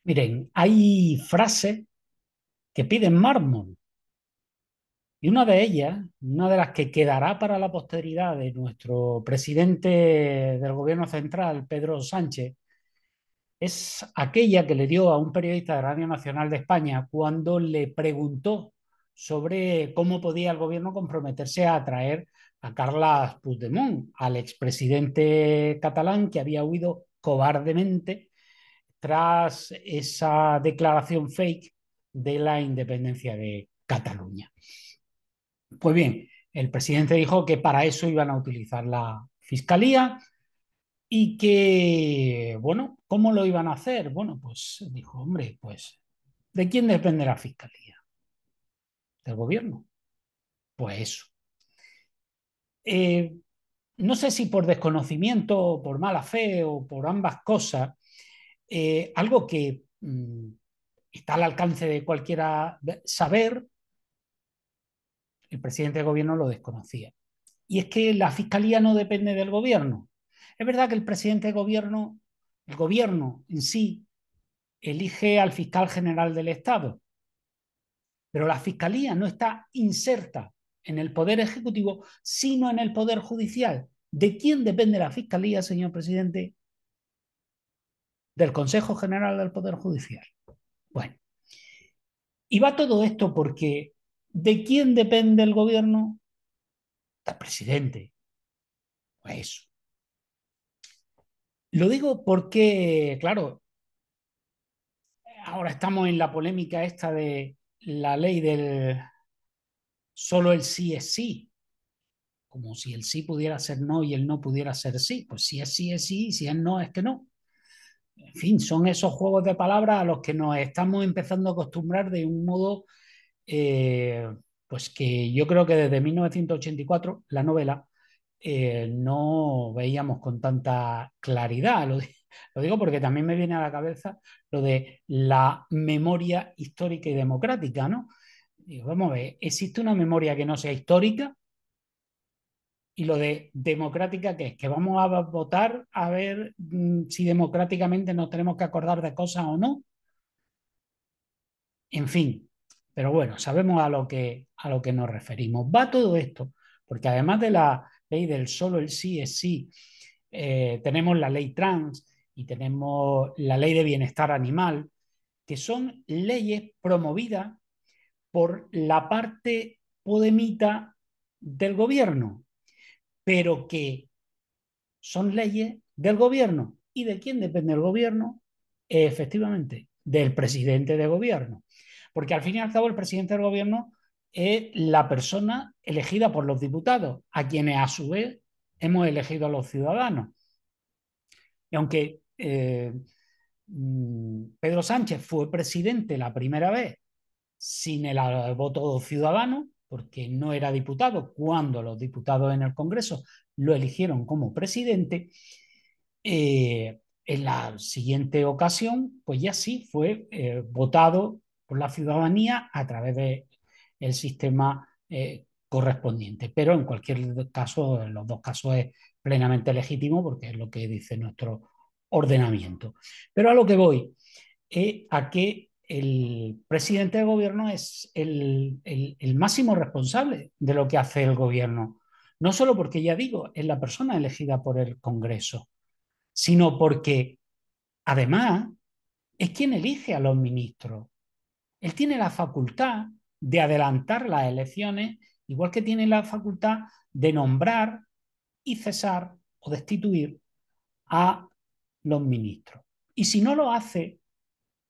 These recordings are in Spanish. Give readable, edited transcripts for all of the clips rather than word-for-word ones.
Miren, hay frases que piden mármol y una de ellas, una de las que quedará para la posteridad de nuestro presidente del gobierno central, Pedro Sánchez, es aquella que le dio a un periodista de Radio Nacional de España cuando le preguntó sobre cómo podía el gobierno comprometerse a traer a Carles Puigdemont, al expresidente catalán que había huido cobardemente tras esa declaración fake de la independencia de Cataluña. Pues bien, el presidente dijo que para eso iban a utilizar la fiscalía y que, bueno, ¿cómo lo iban a hacer? Bueno, pues dijo, hombre, pues, ¿de quién depende la fiscalía? ¿Del gobierno? Pues eso. Eh, no sé si por desconocimiento, o por mala fe o por ambas cosas, algo que está al alcance de cualquiera saber, el presidente del gobierno lo desconocía. Y es que la fiscalía no depende del gobierno. Es verdad que el presidente del gobierno, el gobierno en sí, elige al fiscal general del Estado, pero la fiscalía no está inserta en el poder ejecutivo, sino en el poder judicial. ¿De quién depende la fiscalía, señor presidente? Del Consejo General del Poder Judicial. Bueno, y va todo esto porque ¿de quién depende el gobierno? Del presidente. Pues eso. Lo digo porque, claro, ahora estamos en la polémica esta de la ley del solo el sí es sí, como si el sí pudiera ser no y el no pudiera ser sí. Pues si es sí es sí, si es no es que no. En fin, son esos juegos de palabras a los que nos estamos empezando a acostumbrar de un modo, eh, pues que yo creo que desde 1984, la novela, no veíamos con tanta claridad. Lo digo porque también me viene a la cabeza lo de la memoria histórica y democrática, ¿no? Digo, vamos a ver, ¿existe una memoria que no sea histórica? Y lo de democrática, ¿qué es? Que vamos a votar a ver si democráticamente nos tenemos que acordar de cosas o no. En fin, pero bueno, sabemos a lo que nos referimos. Va todo esto, porque además de la ley del solo el sí es sí, tenemos la ley trans y tenemos la ley de bienestar animal, que son leyes promovidas por la parte podemita del gobierno, pero que son leyes del gobierno. ¿Y de quién depende el gobierno? Efectivamente, del presidente de gobierno. Porque al fin y al cabo el presidente del gobierno es la persona elegida por los diputados, a quienes a su vez hemos elegido a los ciudadanos. Y aunque Pedro Sánchez fue presidente la primera vez sin el voto ciudadano, porque no era diputado cuando los diputados en el Congreso lo eligieron como presidente, en la siguiente ocasión, pues ya sí fue votado por la ciudadanía a través del sistema correspondiente. Pero en cualquier caso, en los dos casos es plenamente legítimo porque es lo que dice nuestro ordenamiento. Pero a lo que voy es a que el presidente del gobierno es el máximo responsable de lo que hace el gobierno. No solo porque, ya digo, es la persona elegida por el Congreso, sino porque además es quien elige a los ministros. Él tiene la facultad de adelantar las elecciones, igual que tiene la facultad de nombrar y cesar o destituir a los ministros. Y si no lo hace,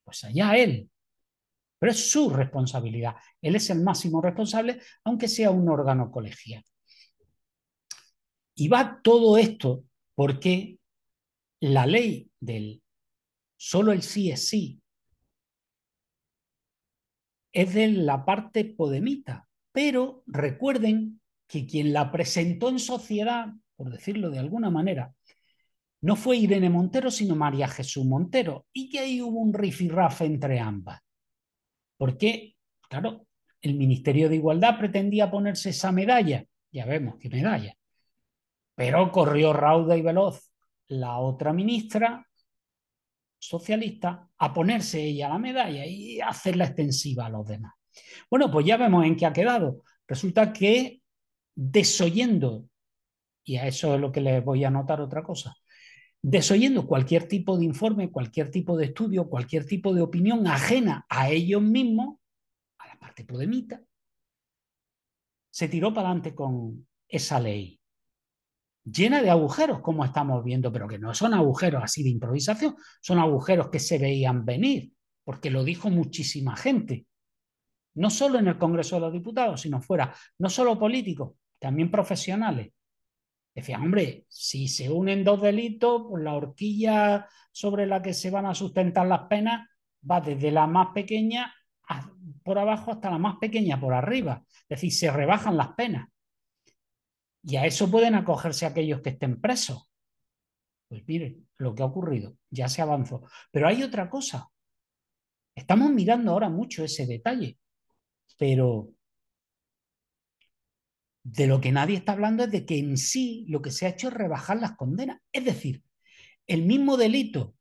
pues allá él. Pero es su responsabilidad. Él es el máximo responsable, aunque sea un órgano colegial. Y va todo esto porque la ley del solo el sí es sí es de la parte podemita. Pero recuerden que quien la presentó en sociedad, por decirlo de alguna manera, no fue Irene Montero, sino María Jesús Montero, y que ahí hubo un rifirrafe entre ambas. Porque, claro, el Ministerio de Igualdad pretendía ponerse esa medalla, ya vemos qué medalla, pero corrió rauda y veloz la otra ministra, socialista a ponerse ella la medalla y hacerla extensiva a los demás. Bueno, pues ya vemos en qué ha quedado. Resulta que desoyendo, y a eso es lo que les voy a anotar otra cosa, desoyendo cualquier tipo de informe, cualquier tipo de estudio, cualquier tipo de opinión ajena a ellos mismos, a la parte podemita, se tiró para adelante con esa ley llena de agujeros, como estamos viendo, pero que no son agujeros así de improvisación, son agujeros que se veían venir, porque lo dijo muchísima gente, no solo en el Congreso de los Diputados, sino fuera, no solo políticos, también profesionales. Decían, hombre, si se unen dos delitos, pues la horquilla sobre la que se van a sustentar las penas va desde la más pequeña por abajo hasta la más pequeña por arriba. Es decir, se rebajan las penas. Y a eso pueden acogerse aquellos que estén presos. Pues miren, lo que ha ocurrido, ya se avanzó. Pero hay otra cosa. Estamos mirando ahora mucho ese detalle, pero de lo que nadie está hablando es de que en sí lo que se ha hecho es rebajar las condenas. Es decir, el mismo delito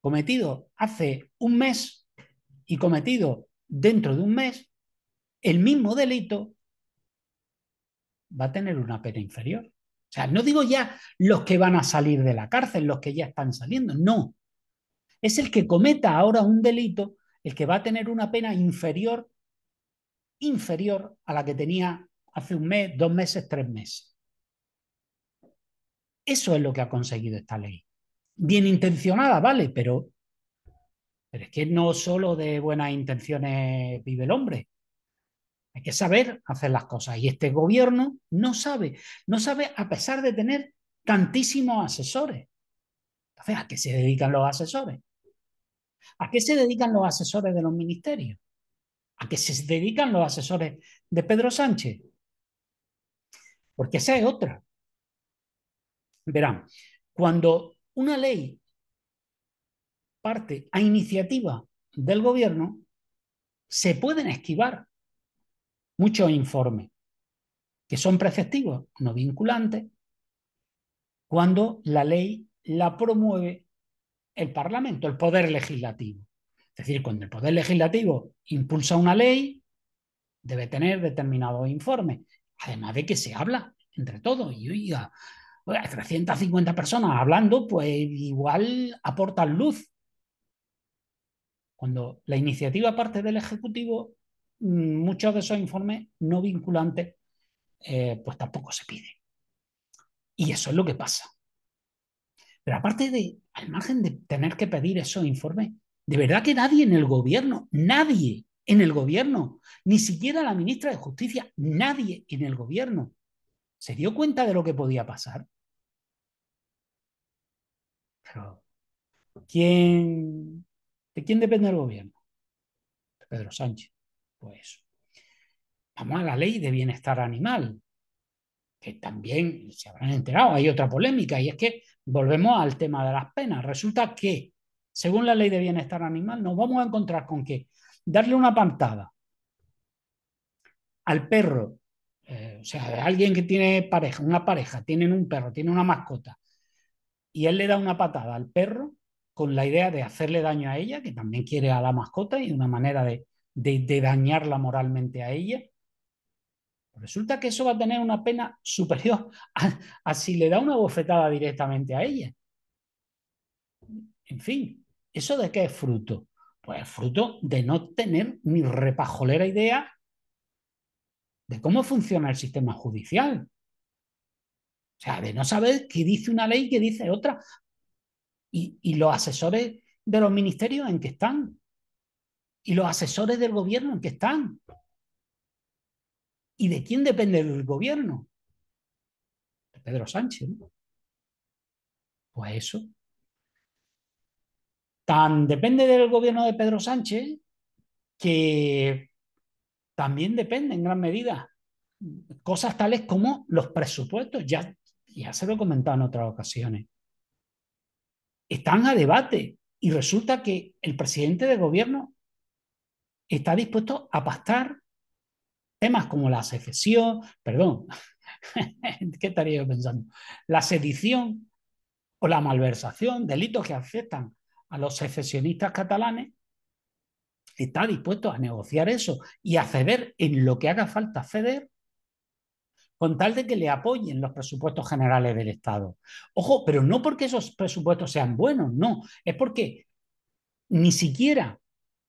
cometido hace un mes y cometido dentro de un mes, el mismo delito va a tener una pena inferior. O sea, no digo ya los que van a salir de la cárcel, los que ya están saliendo, no. Es el que cometa ahora un delito el que va a tener una pena inferior a la que tenía hace un mes, 2 meses, 3 meses. Eso es lo que ha conseguido esta ley. Bien intencionada, vale, pero es que no solo de buenas intenciones vive el hombre. Hay que saber hacer las cosas. Y este gobierno no sabe a pesar de tener tantísimos asesores. Entonces, ¿a qué se dedican los asesores? ¿A qué se dedican los asesores de los ministerios? ¿A qué se dedican los asesores de Pedro Sánchez? Porque esa es otra. Verán, cuando una ley parte a iniciativa del gobierno, se pueden esquivar muchos informes que son preceptivos, no vinculantes, cuando la ley la promueve el Parlamento, el Poder Legislativo. Es decir, cuando el Poder Legislativo impulsa una ley, debe tener determinados informes, además de que se habla entre todos. Y oiga, 350 personas hablando, pues igual aportan luz. Cuando la iniciativa parte del Ejecutivo, muchos de esos informes no vinculantes, pues tampoco se piden. Y eso es lo que pasa. Pero aparte de, al margen de tener que pedir esos informes, de verdad que nadie en el gobierno, ni siquiera la ministra de Justicia, nadie en el gobierno se dio cuenta de lo que podía pasar. Pero, ¿de quién depende el gobierno? De Pedro Sánchez. Pues vamos a la ley de bienestar animal, que también se habrán enterado, hay otra polémica, y es que volvemos al tema de las penas. Resulta que, según la ley de bienestar animal, nos vamos a encontrar con que darle una pantada al perro, o sea, alguien que tiene pareja, una pareja, tienen un perro, tiene una mascota, y él le da una patada al perro con la idea de hacerle daño a ella, que también quiere a la mascota, y una manera de dañarla moralmente a ella. Resulta que eso va a tener una pena superior a si le da una bofetada directamente a ella. En fin, ¿eso de qué es fruto? Pues es fruto de no tener ni repajolera idea de cómo funciona el sistema judicial. O sea, de no saber qué dice una ley y qué dice otra. Y los asesores de los ministerios en qué están. Y los asesores del gobierno en qué están. ¿Y de quién depende el gobierno? De Pedro Sánchez, ¿no? Pues eso. Tan depende del gobierno de Pedro Sánchez que también depende en gran medida cosas tales como los presupuestos. Ya se lo he comentado en otras ocasiones. Están a debate y resulta que el presidente del gobierno está dispuesto a pactar temas como la secesión, perdón, ¿qué estaría yo pensando? La sedición o la malversación, delitos que afectan a los secesionistas catalanes, está dispuesto a negociar eso y a ceder en lo que haga falta ceder con tal de que le apoyen los presupuestos generales del Estado. Ojo, pero no porque esos presupuestos sean buenos, no, es porque ni siquiera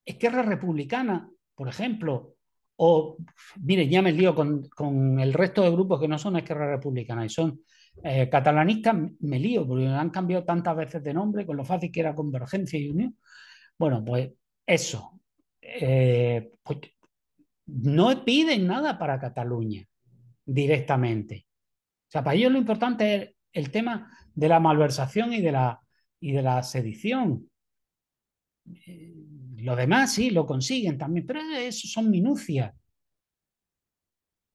Esquerra Republicana, por ejemplo, o, mire, ya me lío con el resto de grupos que no son Esquerra Republicana y son catalanistas, me lío porque han cambiado tantas veces de nombre con lo fácil que era Convergencia y Unión. Bueno, pues eso. Pues no piden nada para Cataluña directamente. O sea, para ellos lo importante es el tema de la malversación y de la sedición. Eh, lo demás sí, lo consiguen también, pero eso son minucias.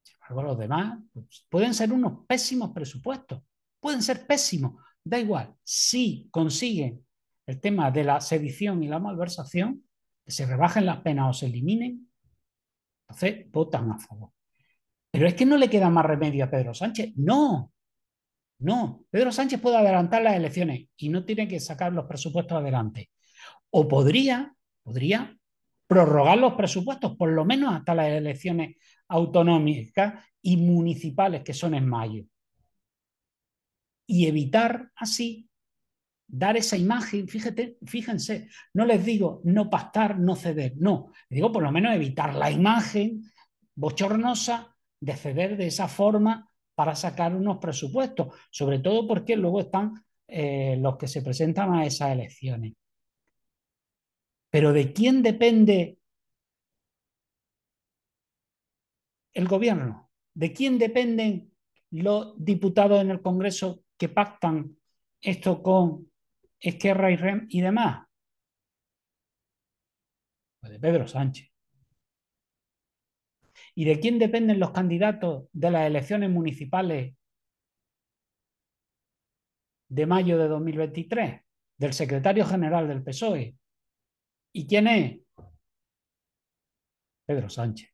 Sin embargo, los demás pues, pueden ser unos pésimos presupuestos, pueden ser pésimos, da igual. Si consiguen el tema de la sedición y la malversación, que se rebajen las penas o se eliminen, entonces votan a favor. Pero es que no le queda más remedio a Pedro Sánchez. No, no. Pedro Sánchez puede adelantar las elecciones y no tiene que sacar los presupuestos adelante. O podría prorrogar los presupuestos, por lo menos hasta las elecciones autonómicas y municipales que son en mayo. Y evitar así dar esa imagen, fíjense, no les digo no pactar, no ceder, no, les digo por lo menos evitar la imagen bochornosa de ceder de esa forma para sacar unos presupuestos, sobre todo porque luego están los que se presentan a esas elecciones. Pero ¿de quién depende el gobierno? ¿De quién dependen los diputados en el Congreso que pactan esto con Esquerra y Rem y demás? Pues de Pedro Sánchez. ¿Y de quién dependen los candidatos de las elecciones municipales de mayo de 2023? Del secretario general del PSOE. ¿Y quién es? Pedro Sánchez.